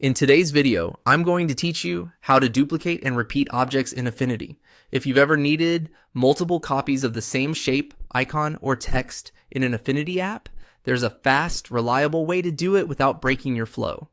In today's video, I'm going to teach you how to duplicate and repeat objects in Affinity. If you've ever needed multiple copies of the same shape, icon, or text in an Affinity app, there's a fast, reliable way to do it without breaking your flow.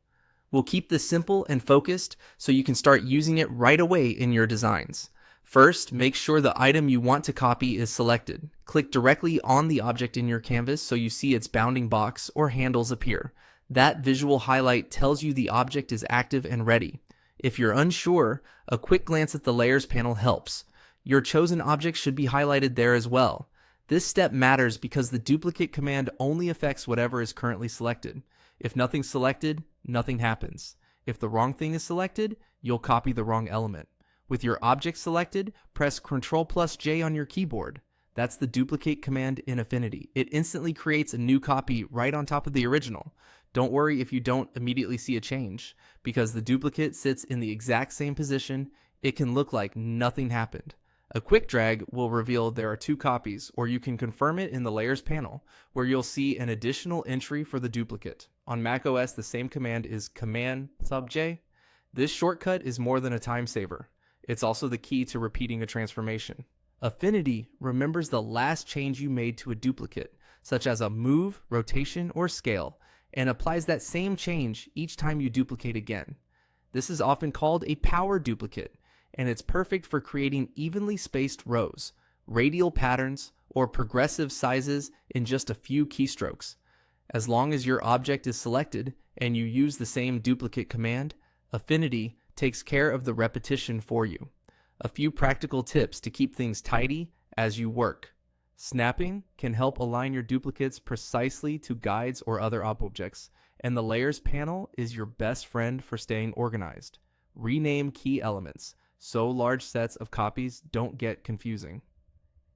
We'll keep this simple and focused so you can start using it right away in your designs. First, make sure the item you want to copy is selected. Click directly on the object in your canvas so you see its bounding box or handles appear. That visual highlight tells you the object is active and ready. If you're unsure, a quick glance at the Layers panel helps. Your chosen object should be highlighted there as well. This step matters because the duplicate command only affects whatever is currently selected. If nothing's selected, nothing happens. If the wrong thing is selected, you'll copy the wrong element. With your object selected, press Ctrl+J on your keyboard. That's the duplicate command in Affinity. It instantly creates a new copy right on top of the original. Don't worry if you don't immediately see a change. Because the duplicate sits in the exact same position, it can look like nothing happened. A quick drag will reveal there are two copies, or you can confirm it in the Layers panel, where you'll see an additional entry for the duplicate. On macOS, the same command is Command-J. This shortcut is more than a time saver. It's also the key to repeating a transformation. Affinity remembers the last change you made to a duplicate, such as a move, rotation, or scale, and applies that same change each time you duplicate again. This is often called a power duplicate, and it's perfect for creating evenly spaced rows, radial patterns, or progressive sizes in just a few keystrokes. As long as your object is selected and you use the same duplicate command, Affinity takes care of the repetition for you. A few practical tips to keep things tidy as you work. Snapping can help align your duplicates precisely to guides or other objects, and the Layers panel is your best friend for staying organized. Rename key elements so large sets of copies don't get confusing.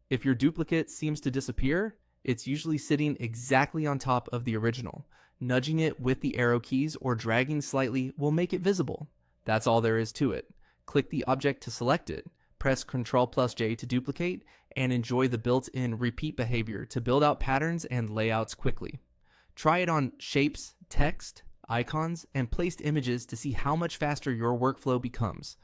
If your duplicate seems to disappear, it's usually sitting exactly on top of the original. Nudging it with the arrow keys or dragging slightly will make it visible. That's all there is to it. Click the object to select it, press Ctrl+J to duplicate, and enjoy the built-in repeat behavior to build out patterns and layouts quickly. Try it on shapes, text, icons, and placed images to see how much faster your workflow becomes.